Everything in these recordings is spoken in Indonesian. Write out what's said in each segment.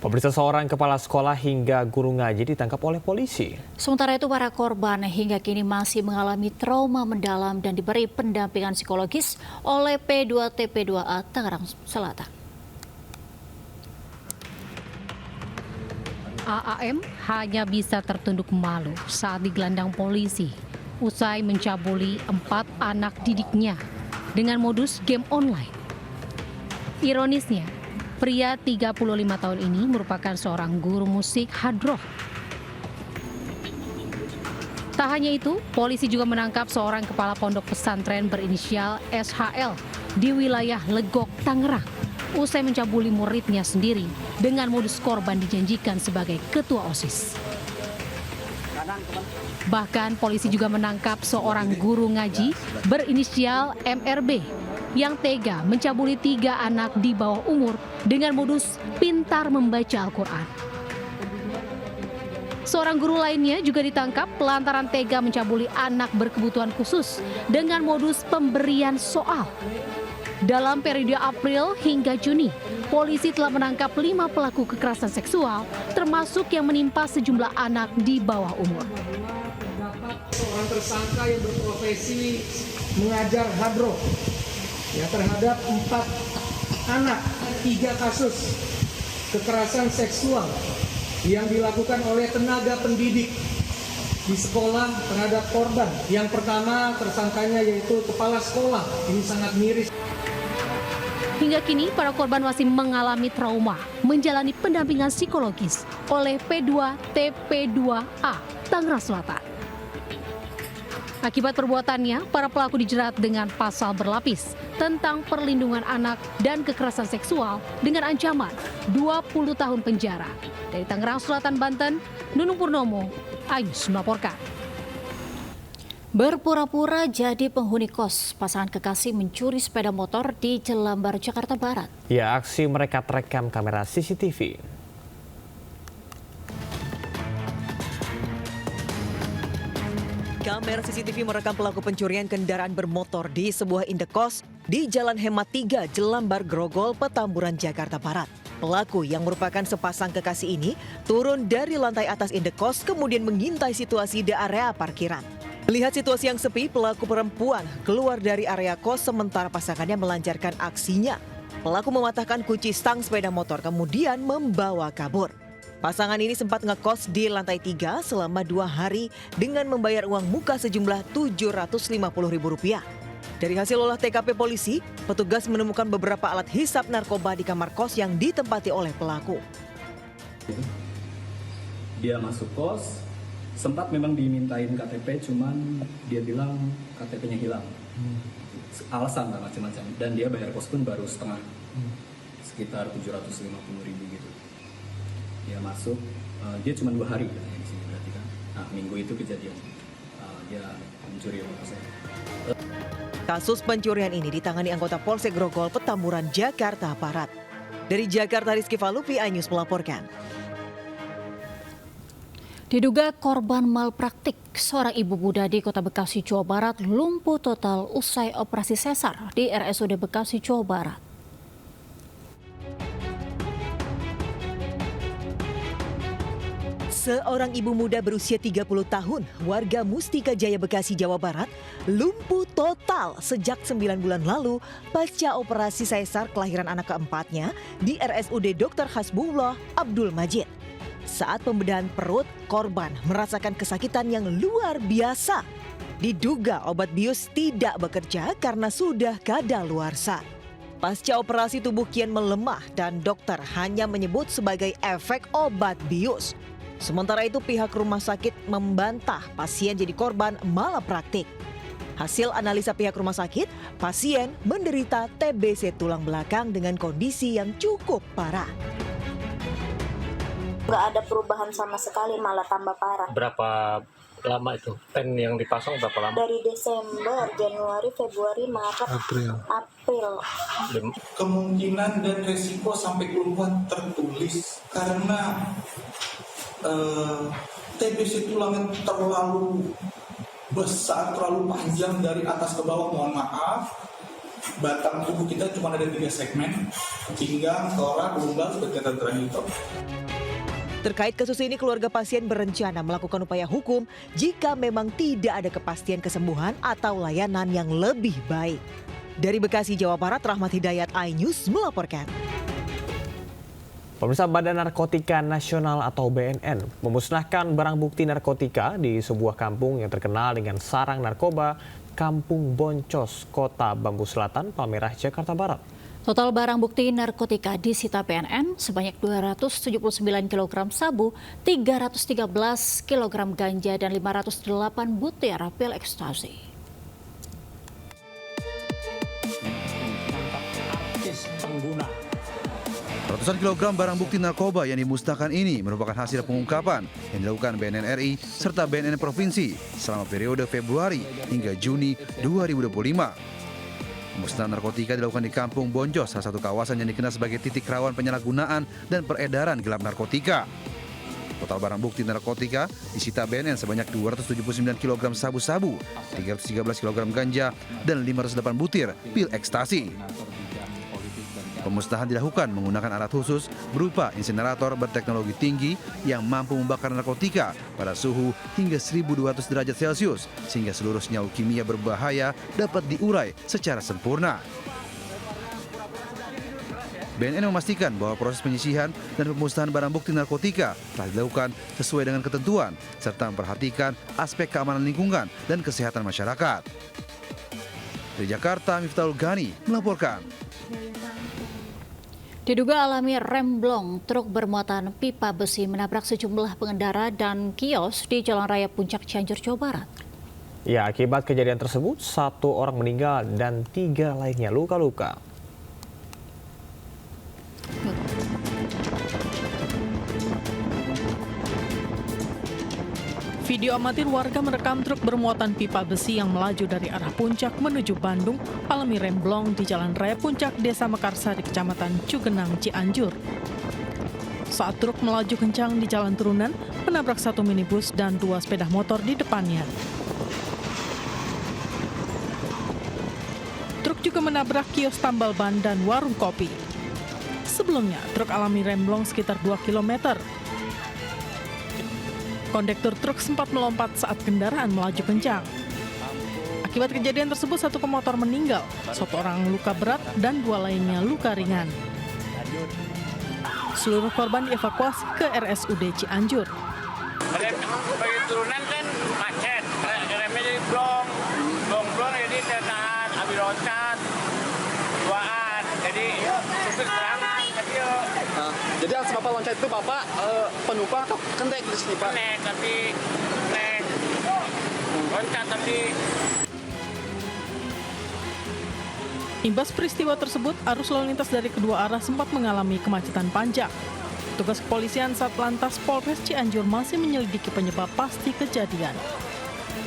Pemirsa, seorang kepala sekolah hingga guru ngaji ditangkap oleh polisi. Sementara itu para korban hingga kini masih mengalami trauma mendalam dan diberi pendampingan psikologis oleh P2TP2A Tangerang Selatan. AAM hanya bisa tertunduk malu saat digelandang polisi usai mencabuli 4 anak didiknya dengan modus game online. Ironisnya, pria 35 tahun ini merupakan seorang guru musik hadroh. Tak hanya itu, polisi juga menangkap seorang kepala pondok pesantren berinisial SHL di wilayah Legok, Tangerang, usai mencabuli muridnya sendiri dengan modus korban dijanjikan sebagai ketua OSIS. Bahkan polisi juga menangkap seorang guru ngaji berinisial MRB yang tega mencabuli 3 anak di bawah umur dengan modus pintar membaca Al-Quran. Seorang guru lainnya juga ditangkap lantaran tega mencabuli anak berkebutuhan khusus dengan modus pemberian soal. Dalam periode April hingga Juni, polisi telah menangkap 5 pelaku kekerasan seksual, termasuk yang menimpa sejumlah anak di bawah umur. Seorang tersangka yang berprofesi mengajar hadroh terhadap 4 anak, 3 kasus kekerasan seksual yang dilakukan oleh tenaga pendidik di sekolah terhadap korban. Yang pertama tersangkanya yaitu kepala sekolah. Ini sangat miris. Hingga kini para korban masih mengalami trauma menjalani pendampingan psikologis oleh P2TP2A Tangerang Selatan. Akibat perbuatannya, para pelaku dijerat dengan pasal berlapis tentang perlindungan anak dan kekerasan seksual dengan ancaman 20 tahun penjara. Dari Tangerang Selatan, Banten, Nunung Purnomo, iNews melaporkan. Berpura-pura jadi penghuni kos, pasangan kekasih mencuri sepeda motor di Jelambar, Jakarta Barat. Ya, aksi mereka terekam kamera CCTV. Kamera CCTV merekam pelaku pencurian kendaraan bermotor di sebuah indekos di Jalan Hemat 3, Jelambar, Grogol, Petamburan, Jakarta Barat. Pelaku yang merupakan sepasang kekasih ini turun dari lantai atas indekos kemudian mengintai situasi di area parkiran. Melihat situasi yang sepi, pelaku perempuan keluar dari area kos sementara pasangannya melancarkan aksinya. Pelaku mematahkan kunci stang sepeda motor kemudian membawa kabur. Pasangan ini sempat ngekos di lantai 3 selama 2 hari dengan membayar uang muka sejumlah Rp750.000. Dari hasil olah TKP polisi, petugas menemukan beberapa alat hisap narkoba di kamar kos yang ditempati oleh pelaku. Dia masuk kos, sempat memang dimintain KTP, cuman dia bilang KTP-nya hilang. Alasan lah macam-macam. Dan dia bayar kos pun baru setengah, sekitar Rp750.000 gitu. Dia masuk, dia cuma 2 hari katanya di sini berarti kan. Nah, minggu itu kejadian dia mencuri motor saya. Kasus pencurian ini ditangani anggota Polsek Grogol, Petamburan, Jakarta Barat. Dari Jakarta, Rizky Falupi, iNews melaporkan. Diduga korban malpraktik, seorang ibu muda di Kota Bekasi, Jawa Barat lumpuh total usai operasi sesar di RSUD Bekasi, Jawa Barat. Seorang ibu muda berusia 30 tahun, warga Mustika Jaya, Bekasi, Jawa Barat, lumpuh total sejak 9 bulan lalu pasca operasi sesar kelahiran anak keempatnya di RSUD Dr. Hasbullah Abdul Majid. Saat pembedahan perut, korban merasakan kesakitan yang luar biasa. Diduga obat bius tidak bekerja karena sudah kadaluarsa. Pasca operasi tubuh kian melemah dan dokter hanya menyebut sebagai efek obat bius. Sementara itu pihak rumah sakit membantah pasien jadi korban malapraktik. Hasil analisa pihak rumah sakit, pasien menderita TBC tulang belakang dengan kondisi yang cukup parah. Nggak ada perubahan sama sekali, malah tambah parah. Berapa lama itu? Pen yang dipasang berapa lama? Dari Desember, Januari, Februari, Maret, April. Kemungkinan dan resiko sampai keluhan tertulis karena TBC tulangnya terlalu besar, terlalu panjang dari atas ke bawah, mohon maaf. batang tubuh kita cuma ada 3 segmen, pinggang, tora, gelunggal, seperti kata transitor. Terkait kasus ini, keluarga pasien berencana melakukan upaya hukum jika memang tidak ada kepastian kesembuhan atau layanan yang lebih baik. Dari Bekasi, Jawa Barat, Rahmat Hidayat, iNews melaporkan. Pemirsa, Badan Narkotika Nasional atau BNN memusnahkan barang bukti narkotika di sebuah kampung yang terkenal dengan sarang narkoba, Kampung Boncos, Kota Bambu Selatan, Palmerah, Jakarta Barat. Total barang bukti narkotika disita BNN sebanyak 279 kg sabu, 313 kg ganja, dan 508 butir pil ekstasi. Ratusan kilogram barang bukti narkoba yang dimusnahkan ini merupakan hasil pengungkapan yang dilakukan BNN RI serta BNN Provinsi selama periode Februari hingga Juni 2025. Pemusnahan narkotika dilakukan di Kampung Boncos, salah satu kawasan yang dikenal sebagai titik rawan penyalahgunaan dan peredaran gelap narkotika. Total barang bukti narkotika disita BNN sebanyak 279 kg sabu-sabu, 313 kg ganja, dan 508 butir pil ekstasi. Pemusnahan dilakukan menggunakan alat khusus berupa insinerator berteknologi tinggi yang mampu membakar narkotika pada suhu hingga 1200 derajat Celcius sehingga seluruh senyawa kimia berbahaya dapat diurai secara sempurna. BNN memastikan bahwa proses penyisihan dan pemusnahan barang bukti narkotika telah dilakukan sesuai dengan ketentuan serta memperhatikan aspek keamanan lingkungan dan kesehatan masyarakat. Dari Jakarta, Miftahul Ghani melaporkan. Diduga alami remblong, truk bermuatan pipa besi menabrak sejumlah pengendara dan kios di Jalan Raya Puncak, Cianjur, Jawa Barat. Ya, akibat kejadian tersebut, 1 orang meninggal dan 3 lainnya luka-luka. Video amatir warga merekam truk bermuatan pipa besi yang melaju dari arah Puncak menuju Bandung alami remblong di Jalan Raya Puncak, Desa Mekarsari, Kecamatan Cugenang, Cianjur. Saat truk melaju kencang di jalan turunan, menabrak 1 minibus dan 2 sepeda motor di depannya. Truk juga menabrak kios tambal ban dan warung kopi. Sebelumnya, truk alami remblong sekitar 2 km. Kondektur truk sempat melompat saat kendaraan melaju kencang. Akibat kejadian tersebut, 1 pemotor meninggal, 1 orang luka berat, dan 2 lainnya luka ringan. Seluruh korban dievakuasi ke RSUD Cianjur. Bagi turunan kan macet, remnya jadi blong jadi tertahan, habis loncat, duaan, jadi supir serangan. Jadi as Bapak loncat itu Bapak penumpang atau kentek di sini Pak? Kentek, tapi loncat tapi. Imbas peristiwa tersebut, arus lalu lintas dari kedua arah sempat mengalami kemacetan panjang. Tugas kepolisian Satlantas Polres Cianjur masih menyelidiki penyebab pasti kejadian.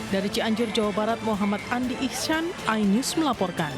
Dari Cianjur, Jawa Barat, Muhammad Andi Ihsan, iNews melaporkan.